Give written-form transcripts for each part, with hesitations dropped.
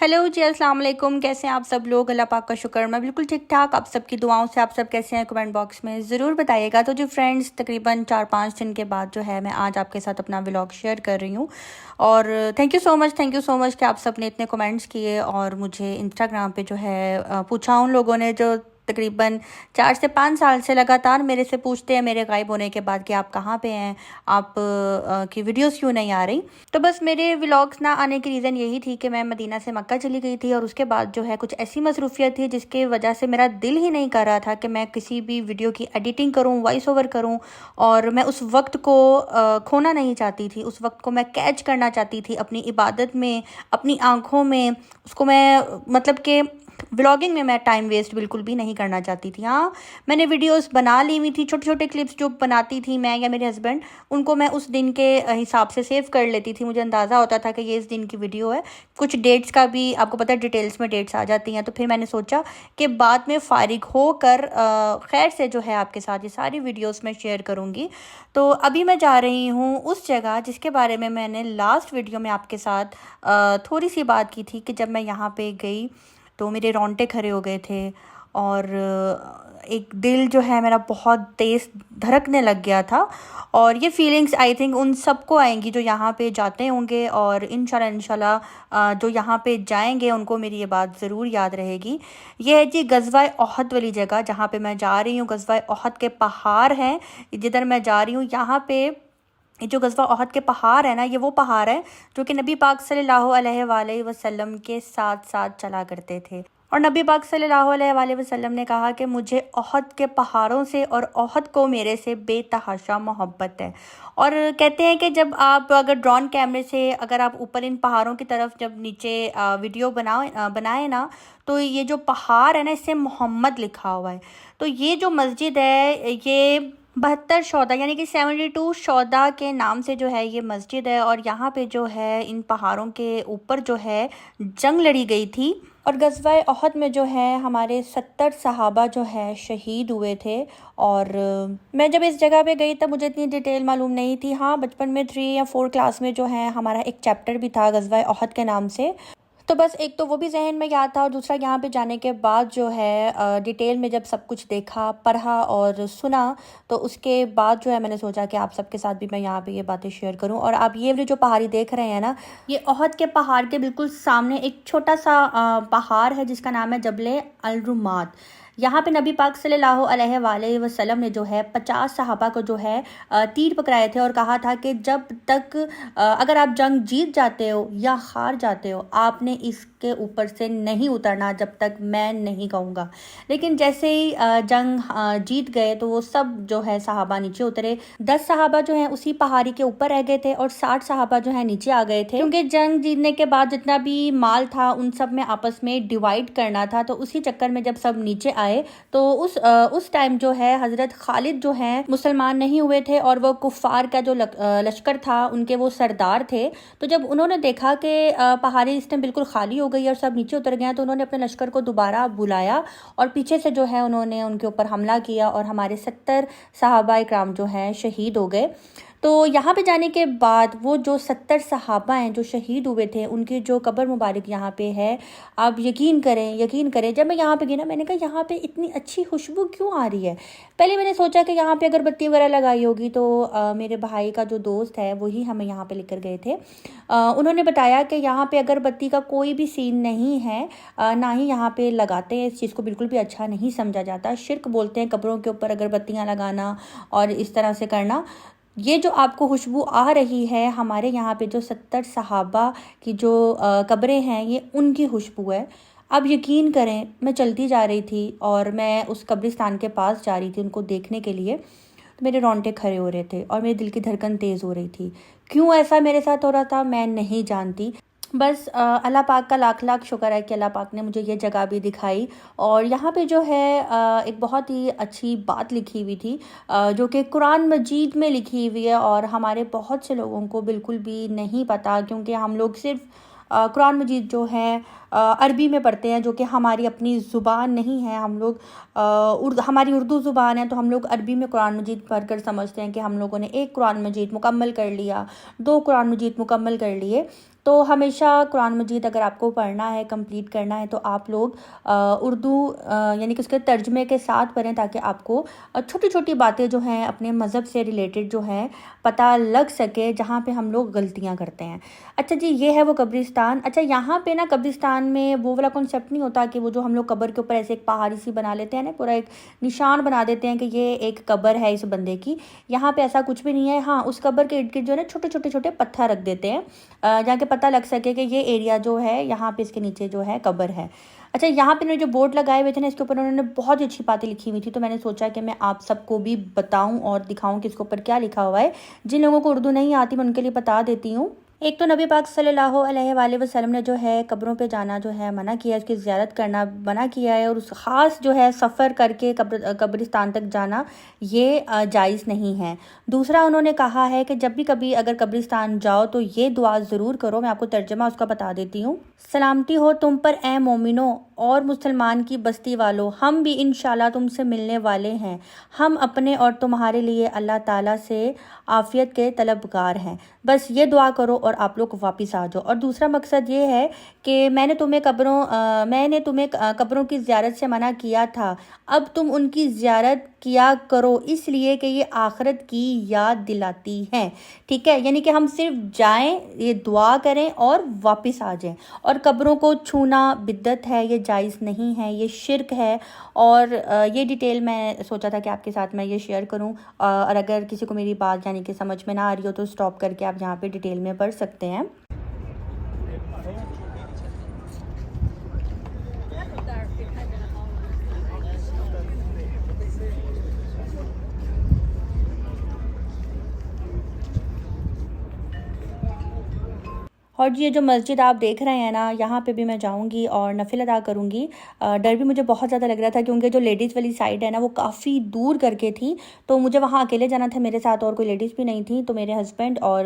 Hello जी, अस्सलाम वालेकुम। कैसे हैं आप सब लोग? अल्लाह पाक का शुक्र, मैं बिल्कुल ठीक ठाक। आप सबकी दुआओं से आप सब कैसे हैं कमेंट बॉक्स में ज़रूर बताइएगा। तो जो फ्रेंड्स, तकरीबन 4-5 दिन के बाद जो है मैं आज आपके साथ अपना व्लॉग शेयर कर रही हूँ। और थैंक यू सो मच कि आप सब ने इतने कमेंट्स किए और मुझे इंस्टाग्राम पे जो है पूछा उन लोगों ने जो तकरीबन 4 से 5 साल से लगातार मेरे से पूछते हैं मेरे गायब होने के बाद कि आप कहाँ पे हैं, आप की वीडियोस क्यों नहीं आ रही। तो बस मेरे व्लॉग्स ना आने की रीज़न यही थी कि मैं मदीना से मक्का चली गई थी और उसके बाद जो है कुछ ऐसी मसरूफियत थी जिसकी वजह से मेरा दिल ही नहीं कर रहा था कि मैं किसी भी वीडियो की एडिटिंग करूं, वॉइस ओवर करूं। और मैं उस वक्त को खोना नहीं चाहती थी, उस वक्त को मैं कैच करना चाहती थी अपनी इबादत में, अपनी आँखों में। उसको मैं मतलब कि व्लॉगिंग में मैं टाइम वेस्ट बिल्कुल भी नहीं करना चाहती थी। हाँ, मैंने वीडियोस बना ली हुई थी, छोटे छोटे क्लिप्स जो बनाती थी मैं या मेरे हस्बैंड, उनको मैं उस दिन के हिसाब से सेव कर लेती थी। मुझे अंदाज़ा होता था कि ये इस दिन की वीडियो है। कुछ डेट्स का भी आपको पता है, डिटेल्स में डेट्स आ जाती हैं। तो फिर मैंने सोचा कि बाद में फ़ारिग होकर खैर से जो है आपके साथ ये सारी वीडियोस मैं शेयर करूँगी। तो अभी मैं जा रही हूँ उस जगह जिसके बारे में मैंने लास्ट वीडियो में आपके साथ थोड़ी सी बात की थी कि जब मैं यहाँ पे गई तो मेरे रोंगटे खड़े हो गए थे और एक दिल जो है मेरा बहुत तेज़ धड़कने लग गया था। और ये फीलिंग्स आई थिंक उन सबको आएंगी जो यहाँ पे जाते होंगे, और इंशाल्लाह जो यहाँ पे जाएंगे उनको मेरी ये बात ज़रूर याद रहेगी। ये है जी ग़ज़वा ओहद वाली जगह जहाँ पे मैं जा रही हूँ। ग़ज़वा ओहद के पहाड़ हैं जिधर मैं जा रही हूँ। यहाँ पे ये जो ग़ज़वा ओहद के पहाड़ है ना, ये वो पहाड़ है जो कि नबी पाक सल्लल्लाहु अलैहि वसल्लम के साथ साथ चला करते थे। और नबी पाक सल्लल्लाहु अलैहि वसल्लम ने कहा कि मुझे ओहद के पहाड़ों से और ओहद को मेरे से बेतहाशा मोहब्बत है। और कहते हैं कि जब आप अगर ड्रोन कैमरे से अगर आप ऊपर इन पहाड़ों की तरफ जब नीचे वीडियो बनाए ना, तो ये जो पहाड़ है ना, इससे मोहम्मद लिखा हुआ है। तो ये जो मस्जिद है, ये 72 शौदा यानी कि 72 शौदा के नाम से जो है ये मस्जिद है। और यहाँ पे जो है इन पहाड़ों के ऊपर जो है जंग लड़ी गई थी। और ग़ज़वा ओहद में जो है हमारे 70 सहाबा जो है शहीद हुए थे। और मैं जब इस जगह पे गई तब मुझे इतनी डिटेल मालूम नहीं थी। हाँ, बचपन में 3 या 4 क्लास में जो है हमारा एक चैप्टर भी था ग़ज़वा ओहद के नाम से। तो बस एक तो वो भी जहन में याद था, और दूसरा यहाँ पे जाने के बाद जो है डिटेल में जब सब कुछ देखा, पढ़ा और सुना, तो उसके बाद जो है मैंने सोचा कि आप सबके साथ भी मैं यहाँ पे ये बातें शेयर करूँ। और आप ये वाली जो पहाड़ी देख रहे हैं ना, ये ओहद के पहाड़ के बिल्कुल सामने एक छोटा सा पहाड़ है जिसका नाम है जबल अल रुमात। यहाँ पे नबी पाक सल्लल्लाहु अलैहि वसल्लम ने जो है 50 सहाबा को जो है तीर पकड़ाए थे और कहा था कि जब तक अगर आप जंग जीत जाते हो या हार जाते हो, आपने इसके ऊपर से नहीं उतरना जब तक मैं नहीं कहूँगा। लेकिन जैसे ही जंग जीत गए तो वो सब जो है सहाबा नीचे उतरे। 10 सहाबा जो है उसी पहाड़ी के ऊपर रह गए थे और 60 सहाबा जो है नीचे आ गए थे, क्योंकि जंग जीतने के बाद जितना भी माल था उन सब में आपस में डिवाइड करना था। तो उसी चक्कर में जब सब नीचे आए तो उस टाइम जो है हजरत खालिद जो है मुसलमान नहीं हुए थे और वो कुफार का जो लश्कर था उनके वो सरदार थे। तो जब उन्होंने देखा कि पहाड़ी इस टाइम बिल्कुल खाली हो गई और सब नीचे उतर गए, तो उन्होंने अपने लश्कर को दोबारा बुलाया और पीछे से जो है उन्होंने उनके ऊपर हमला किया और हमारे 70 सहाबा इकराम जो हैं शहीद हो गए। तो यहाँ पे जाने के बाद वो जो 70 सहाबा हैं जो शहीद हुए थे, उनकी जो कब्र मुबारक यहाँ पे है, आप यकीन करें जब मैं यहाँ पे गई ना, मैंने कहा यहाँ पे इतनी अच्छी खुशबू क्यों आ रही है। पहले मैंने सोचा कि यहाँ पे अगरबत्ती वगैरह लगाई होगी, तो मेरे भाई का जो दोस्त है वही हमें यहाँ पे लेकर गए थे। उन्होंने बताया कि यहाँ पे अगरबत्ती का कोई भी सीन नहीं है, ना ही यहाँ पे लगाते हैं। इस चीज़ को बिल्कुल भी अच्छा नहीं समझा जाता। शिर्क बोलते हैं कब्रों के ऊपर अगरबत्तियाँ लगाना और इस तरह से करना। ये जो आपको खुशबू आ रही है, हमारे यहाँ पे जो 70 सहाबा की जो कब्रें हैं, ये उनकी खुशबू है। अब यकीन करें, मैं चलती जा रही थी और मैं उस कब्रिस्तान के पास जा रही थी उनको देखने के लिए, तो मेरे रोंगटे खड़े हो रहे थे और मेरे दिल की धड़कन तेज़ हो रही थी। क्यों ऐसा मेरे साथ हो रहा था मैं नहीं जानती। बस अल्लाह पाक का लाख लाख शुक्र है कि अल्लाह पाक ने मुझे ये जगह भी दिखाई। और यहाँ पे जो है एक बहुत ही अच्छी बात लिखी हुई थी जो कि कुरान मजीद में लिखी हुई है, और हमारे बहुत से लोगों को बिल्कुल भी नहीं पता, क्योंकि हम लोग सिर्फ कुरान मजीद जो है अरबी में पढ़ते हैं, जो कि हमारी अपनी ज़ुबान नहीं है। हम लोग हमारी उर्दू ज़ुबान है, तो हम लोग अरबी में कुरान मजीद पढ़कर समझते हैं कि हम लोगों ने एक कुरान मजीद मुकम्मल कर लिया, 2 कुरान मजीद मुकम्मल कर लिए। तो हमेशा कुरान मजीद अगर आपको पढ़ना है, कंप्लीट करना है, तो आप लोग उर्दू यानी कि उसके तर्जमे के साथ पढ़ें, ताकि आपको छोटी छोटी बातें जो हैं अपने मज़हब से रिलेटेड जो हैं पता लग सके, जहाँ पे हम लोग गलतियाँ करते हैं। अच्छा जी, ये है वो कब्रिस्तान। अच्छा, यहाँ पे ना कब्रिस्तान में वो वाला कॉन्सेप्ट नहीं होता कि वो जो हम लोग कब्र के ऊपर ऐसे एक पहाड़ी सी बना लेते हैं ना, पूरा एक निशान बना देते हैं कि ये एक कब्र है इस बंदे की। यहाँ पे ऐसा कुछ भी नहीं है। हाँ, उस कब्र के इर्द गिर्द जो है ना छोटे छोटे छोटे पत्थर रख देते हैं, जहाँ के पता लग सके कि ये एरिया जो है यहाँ पे इसके नीचे जो है कब्र है। अच्छा, यहाँ पे जो बोर्ड लगाए हुए थे ना, इसके ऊपर उन्होंने बहुत ही अच्छी बातें लिखी हुई थी, तो मैंने सोचा कि मैं आप सबको भी बताऊं और दिखाऊं कि इसके ऊपर क्या लिखा हुआ है। जिन लोगों को उर्दू नहीं आती मैं उनके लिए बता देती हूँ। एक तो नबी पाक सल्लल्लाहु अलैहि वसल्लम ने जो है कब्रों पे जाना जो है मना किया है, उसकी ज़ियारत करना मना किया है, और उस ख़ास जो है सफ़र करके कब्रिस्तान तक जाना ये जायज़ नहीं है। दूसरा, उन्होंने कहा है कि जब भी कभी अगर कब्रिस्तान जाओ तो ये दुआ ज़रूर करो। मैं आपको तर्जमा उसका बता देती हूँ। सलामती हो तुम पर ए मोमिनो और मुसलमान की बस्ती वालों, हम भी इंशाल्लाह तुमसे मिलने वाले हैं। हम अपने और तुम्हारे लिए अल्लाह ताला से आफ़ियत के तलबगार हैं। बस ये दुआ करो और आप लोग वापस आ जाओ। और दूसरा मकसद ये है कि मैंने तुम्हें कब्रों की ज़ियारत से मना किया था, अब तुम उनकी ज़ियारत किया करो, इसलिए कि ये आखिरत की याद दिलाती हैं। ठीक है, यानी कि हम सिर्फ जाएं, ये दुआ करें और वापस आ जाएं। और कब्रों को छूना बिद्दत है, ये जायज़ नहीं है, ये शिरक है। और ये डिटेल मैं सोचा था कि आपके साथ मैं ये शेयर करूं। और अगर किसी को मेरी बात यानी कि समझ में ना आ रही हो तो स्टॉप करके आप यहाँ पे डिटेल में पढ़ सकते हैं। और जी, ये जो मस्जिद आप देख रहे हैं ना, यहाँ पे भी मैं जाऊँगी और नफिल अदा करूँगी। डर भी मुझे बहुत ज़्यादा लग रहा था, क्योंकि जो लेडीज़ वाली साइड है ना वो काफ़ी दूर करके थी, तो मुझे वहाँ अकेले जाना था, मेरे साथ और कोई लेडीज़ भी नहीं थी। तो मेरे हस्बैंड और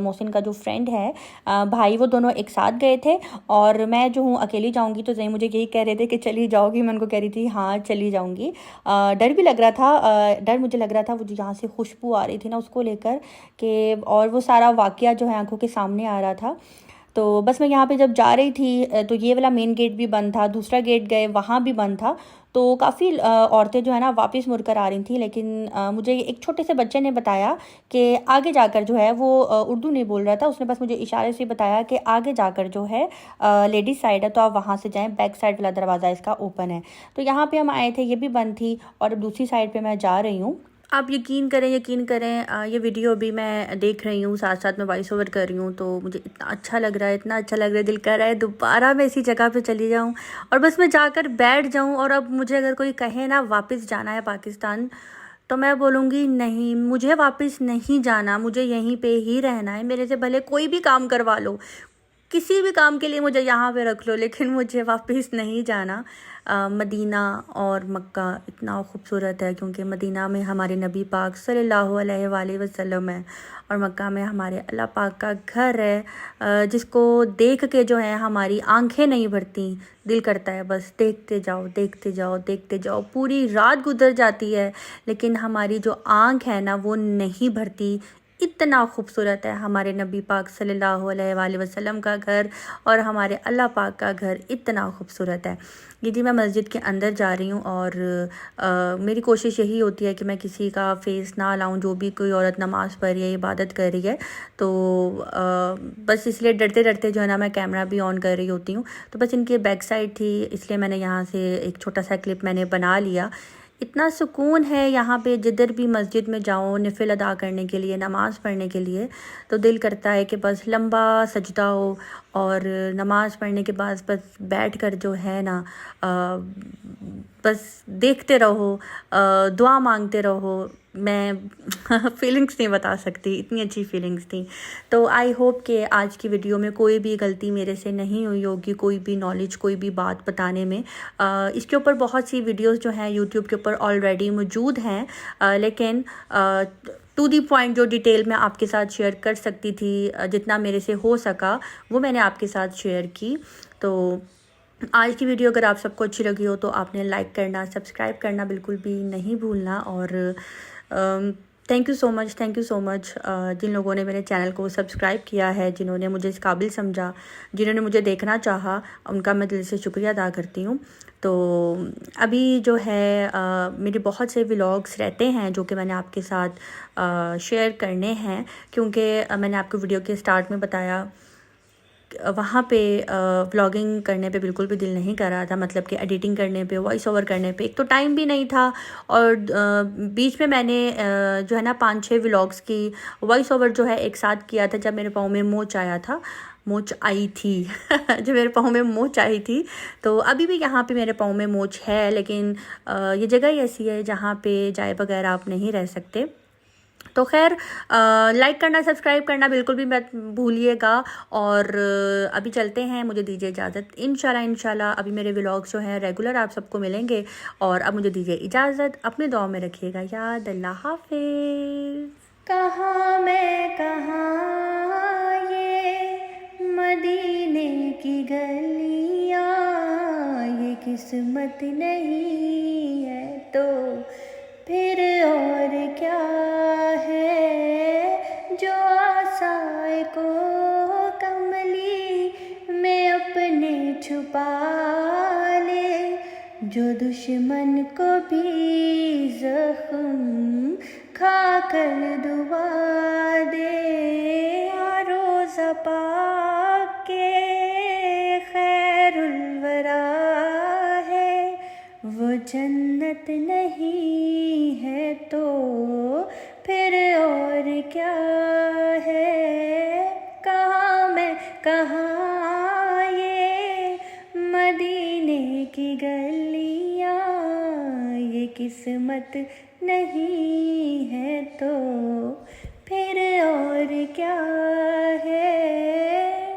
मोहसिन का जो फ्रेंड है भाई, वो दोनों एक साथ गए थे, और मैं जो हूँ अकेली जाऊँगी। तो जहीं मुझे यही कह रहे थे कि चली जाओगी, मैं उनको कह रही थी हाँ चली जाऊँगी। डर भी लग रहा था, डर मुझे लग रहा था वो जो यहाँ से खुशबू आ रही थी ना उसको लेकर के, और वो सारा वाक़या जो है आंखों के सामने आ रहा था। तो बस मैं यहाँ पे जब जा रही थी तो ये वाला मेन गेट भी बंद था, दूसरा गेट गए वहाँ भी बंद था। तो काफ़ी औरतें जो है ना वापस मुड़कर आ रही थी, लेकिन मुझे एक छोटे से बच्चे ने बताया कि आगे जाकर जो है वो उर्दू नहीं बोल रहा था, उसने बस मुझे इशारे से बताया कि आगे जाकर जो है लेडीज़ साइड है, तो आप वहाँ से जाएं, बैक साइड वाला दरवाज़ा इसका ओपन है। तो यहाँ पे हम आए थे, ये भी बंद थी, और दूसरी साइड पे मैं जा रही हूँ। आप यकीन करें, ये वीडियो अभी मैं देख रही हूँ, साथ साथ मैं वॉइस ओवर कर रही हूँ, तो मुझे इतना अच्छा लग रहा है, इतना अच्छा लग रहा है, दिल कर रहा है दोबारा मैं इसी जगह पे चली जाऊँ और बस मैं जाकर बैठ जाऊँ। और अब मुझे अगर कोई कहे ना वापस जाना है पाकिस्तान, तो मैं बोलूँगी नहीं, मुझे वापस नहीं जाना, मुझे यहीं पे ही रहना है। मेरे से भले कोई भी काम करवा लो, किसी भी काम के लिए मुझे यहाँ पे रख लो, लेकिन मुझे वापस नहीं जाना। मदीना और मक्का इतना खूबसूरत है, क्योंकि मदीना में हमारे नबी पाक सल्लल्लाहु अलैहि वसल्लम है, और मक्का में हमारे अल्लाह पाक का घर है, जिसको देख के जो है हमारी आंखें नहीं भरती, दिल करता है बस देखते जाओ देखते जाओ देखते जाओ। पूरी रात गुजर जाती है लेकिन हमारी जो आंख है ना वो नहीं भरती। इतना खूबसूरत है हमारे नबी पाक सल्लल्लाहु अलैहि वसल्लम का घर, और हमारे अल्लाह पाक का घर इतना खूबसूरत है। ये जी, मैं मस्जिद के अंदर जा रही हूँ, और मेरी कोशिश यही होती है कि मैं किसी का फेस ना लाऊं, जो भी कोई औरत नमाज़ पढ़ रही है, इबादत कर रही है, तो बस इसलिए डरते डरते जो है ना मैं कैमरा भी ऑन कर रही होती हूँ। तो बस इनकी बैक साइड थी, इसलिए मैंने यहाँ से एक छोटा सा क्लिप मैंने बना लिया। इतना सुकून है यहाँ पे, जिधर भी मस्जिद में जाओ नफिल अदा करने के लिए, नमाज़ पढ़ने के लिए, तो दिल करता है कि बस लंबा सजदा हो, और नमाज़ पढ़ने के बाद बस बैठ कर जो है ना बस देखते रहो, दुआ मांगते रहो। मैं फीलिंग्स नहीं बता सकती, इतनी अच्छी फीलिंग्स थी। तो आई होप कि आज की वीडियो में कोई भी गलती मेरे से नहीं हुई होगी, कोई भी नॉलेज, कोई भी बात बताने में। इसके ऊपर बहुत सी वीडियोस जो हैं यूट्यूब के ऊपर ऑलरेडी मौजूद हैं, लेकिन टू दी पॉइंट जो डिटेल मैं आपके साथ शेयर कर सकती थी, जितना मेरे से हो सका वो मैंने आपके साथ शेयर की। तो आज की वीडियो अगर आप सबको अच्छी लगी हो तो आपने लाइक करना, सब्सक्राइब करना बिल्कुल भी नहीं भूलना, और थैंक यू सो मच जिन लोगों ने मेरे चैनल को सब्सक्राइब किया है, जिन्होंने मुझे इस काबिल समझा, जिन्होंने मुझे देखना चाहा, उनका मैं दिल से शुक्रिया अदा करती हूँ। तो अभी जो है मेरे बहुत से व्लॉग्स रहते हैं जो कि मैंने आपके साथ शेयर करने हैं, क्योंकि मैंने आपको वीडियो के स्टार्ट में बताया वहाँ पे व्लॉगिंग करने पे बिल्कुल भी दिल नहीं कर रहा था, मतलब कि एडिटिंग करने पे, वॉइस ओवर करने पे एक तो टाइम भी नहीं था, और बीच में मैंने जो है ना 5-6 व्लॉग्स की वॉइस ओवर जो है एक साथ किया था जब मेरे पाँव में मोच आया था, मोच आई थी जब मेरे पाँव में मोच आई थी। तो अभी भी यहाँ पे मेरे पाँव में मोच है, लेकिन ये जगह ही ऐसी है जहाँ पे जाए बगैर आप नहीं रह सकते। तो खैर लाइक करना, सब्सक्राइब करना बिल्कुल भी मत भूलिएगा। और अभी चलते हैं, मुझे दीजिए इजाज़त। इंशाल्लाह अभी मेरे व्लॉग्स जो हैं रेगुलर आप सबको मिलेंगे। और अब मुझे दीजिए इजाज़त, अपने दुआ में रखिएगा याद। अल्लाह हाफिज़। कहाँ मैं कहाँ ये मदीने की गलियाँ, ये किस्मत नहीं है तो फिर और क्या है, जो आशाएं को कमली में अपने छुपा ले, जो दुश्मन को भी जख्म खाकर दुआ दे। रोज़ा पाक के खैरुल वरा है, वो जन्नत नहीं है तो फिर और क्या है। कहाँ मैं कहाँ ये मदीने की गलियाँ, ये किस्मत नहीं है तो फिर और क्या है।